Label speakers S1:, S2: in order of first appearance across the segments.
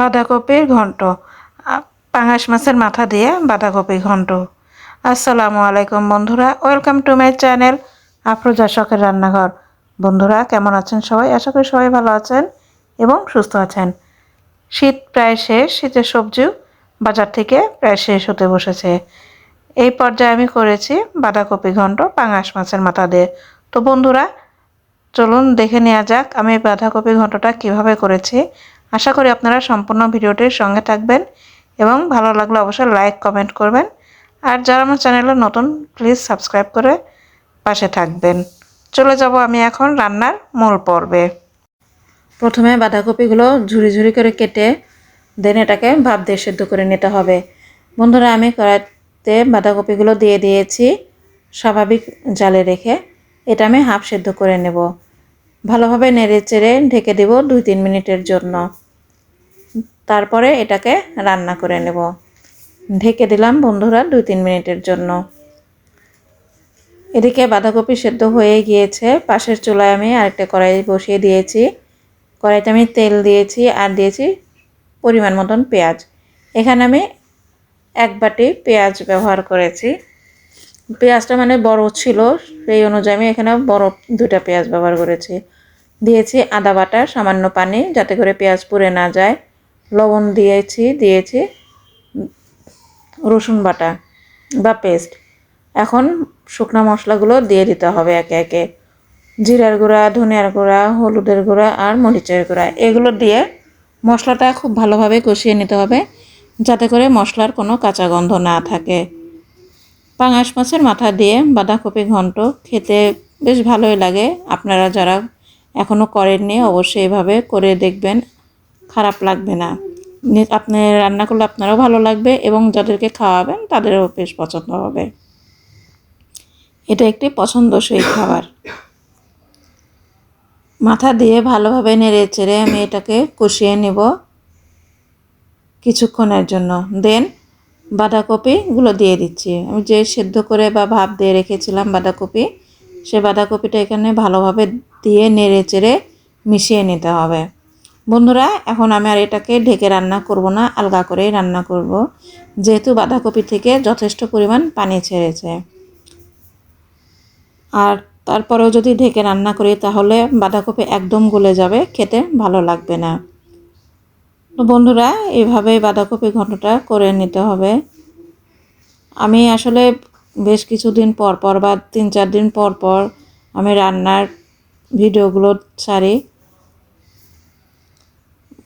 S1: বাঁধাকপির ঘন্ট, পাঙাশ মাছের মাথা দিয়ে বাঁধাকপি ঘন্ট। আসসালামু আলাইকুম বন্ধুরা, welcome to my channel Afroza শখের রান্নাঘর। বন্ধুরা কেমন আছেন সবাই? আশা করি সবাই ভালো আছেন এবং সুস্থ আছেন। শীত প্রায় শেষ, শীতের সবজিও বাজার থেকে প্রায় শেষ হতে বসেছে। এই পর্যায়ে আমি করেছি বাঁধাকপি ঘন্ট পাঙাশ মাছের মাথা দিয়ে। তো বন্ধুরা চলুন দেখে নেওয়া যাক আমি বাঁধাকপি ঘন্টটা কিভাবে করেছি। আশা করি আপনারা সম্পূর্ণ ভিডিওটির সঙ্গে থাকবেন এবং ভালো লাগলে অবশ্যই লাইক কমেন্ট করবেন। আর যারা আমার চ্যানেলে নতুন প্লিজ সাবস্ক্রাইব করে পাশে থাকবেন। চলে যাব আমি এখন রান্নার মূল পর্বে। প্রথমে বাঁধাকপিগুলো ঝুরি ঝুরি করে কেটে দেন এটাকে ভাপ দিয়ে সেদ্ধ করে নিতে হবে। বন্ধুরা আমি কড়াইতে বাঁধাকপিগুলো দিয়ে দিয়েছি স্বাভাবিক জালে রেখে। এটা আমি হাফ সেদ্ধ করে নেব। ভালোভাবে নেড়ে চেড়ে ঢেকে দেব 2-3 মিনিটের জন্য। তারপরে এটাকে রান্না করে নেব। ঢেকে দিলাম বন্ধুরা 2-3 মিনিটের জন্য। এদিকে বাঁধাকপি সেদ্ধ হয়ে গিয়েছে। পাশের চুলায় আমি আরেকটা কড়াই বসিয়ে দিয়েছি। কড়াইতে আমি তেল দিয়েছি আর দিয়েছি পরিমাণ মতন পেঁয়াজ। এখানে আমি 1 বাটি পেঁয়াজ ব্যবহার করেছি। পেঁয়াজটা মানে বড় ছিল, সেই অনুযায়ী আমি এখানে বড় 2টা পেঁয়াজ ব্যবহার করেছি। দিয়েছি আদা বাটা, সামান্য পানি যাতে করে পেঁয়াজ পুড়ে না যায়। লবণ দিয়েছি রসুন বাটা বা পেস্ট। এখন শুকনো মশলাগুলো দিয়ে দিতে হবে একে একে। জিরার গুঁড়া, ধনিয়ার গুঁড়া, হলুদের গুঁড়া আর মরিচের গুঁড়া, এগুলো দিয়ে মশলাটা খুব ভালোভাবে কষিয়ে নিতে হবে যাতে করে মশলার কোনো কাঁচা গন্ধ না থাকে। পাঙাশ মাছের মাথা দিয়ে বাঁধাকপি ঘন্ট খেতে বেশ ভালোই লাগে। আপনারা যারা এখনও করেননি অবশ্যই এভাবে করে দেখবেন, খারাপ লাগবে না। আপনি রান্না করলে আপনারও ভালো লাগবে এবং যাদেরকে খাওয়াবেন তাদেরও বেশ পছন্দ হবে। এটা একটি পছন্দসই খাবার। মাথা দিয়ে ভালোভাবে নেড়ে চেড়ে আমি এটাকে কষিয়ে নেব কিছুক্ষণের জন্য। দেন বাঁধাকপিগুলো দিয়ে দিচ্ছি। আমি যে সেদ্ধ করে বা ভাপ দিয়ে রেখেছিলাম বাঁধাকপি, সে বাঁধাকপিটা এখানে ভালোভাবে দিয়ে নেড়ে চেড়ে মিশিয়ে নিতে হবে। বন্ধুরা এখন আমি আর এটাকে ঢেকে রান্না করব না, আলগা করেই রান্না করব, যেহেতু বাঁধাকপি থেকে যথেষ্ট পরিমাণ পানি ছেড়েছে। আর তারপরেও যদি ঢেকে রান্না করি তাহলে বাঁধাকপি একদম গলে যাবে, খেতে ভালো লাগবে না। তো বন্ধুরা এইভাবেই বাঁধাকপি ঘন্টটা করে নিতে হবে। আমি আসলে বেশ কিছুদিন পর পর বা 3-4 দিন পর পর আমি রান্নার ভিডিওগুলো ছাড়ি।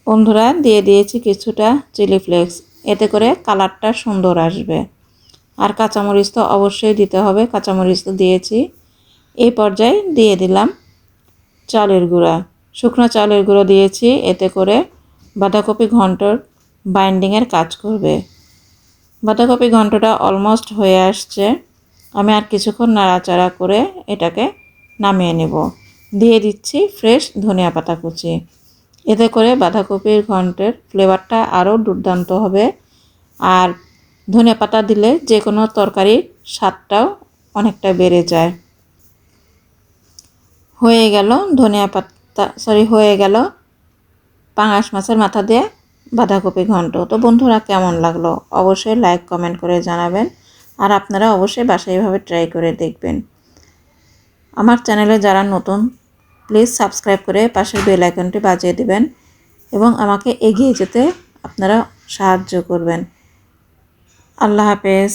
S1: বন্ধুরা দিয়ে দিয়েছি কিছুটা চিলি ফ্লেক্স, এতে করে কালারটা সুন্দর আসবে। আর কাঁচামরিচ তো অবশ্যই দিতে হবে, কাঁচামরিচ তো দিয়েছি। এই পর্যায়ে দিয়ে দিলাম চালের গুঁড়া, শুকনো চালের গুঁড়ো দিয়েছি, এতে করে বাঁধাকপি ঘন্টর বাইন্ডিংয়ের কাজ করবে। বাঁধাকপি ঘন্টটা অলমোস্ট হয়ে আসছে। আমি আর কিছুক্ষণ নাড়াচাড়া করে এটাকে নামিয়ে নেব। দিয়ে দিচ্ছি ফ্রেশ ধনিয়া পাতা কুচি, এতে করে বাঁধাকপির ঘন্টের ফ্লেভারটা আরও দুর্দান্ত হবে। আর ধনিয়া পাতা দিলে যে কোনো তরকারির স্বাদটাও অনেকটা বেড়ে যায়। হয়ে গেল পাঙাশ মাছের মাথা দিয়ে বাঁধাকপি ঘন্ট। তো বন্ধুরা কেমন লাগলো অবশ্যই লাইক কমেন্ট করে জানাবেন। আর আপনারা অবশ্যই বাসায় এভাবে ট্রাই করে দেখবেন। আমার চ্যানেলে যারা নতুন প্লিজ সাবস্ক্রাইব করে পাশের বেল আইকনটি বাজিয়ে দিবেন এবং আমাকে এগিয়ে যেতে আপনারা সাহায্য করবেন। আল্লাহ হাফেজ।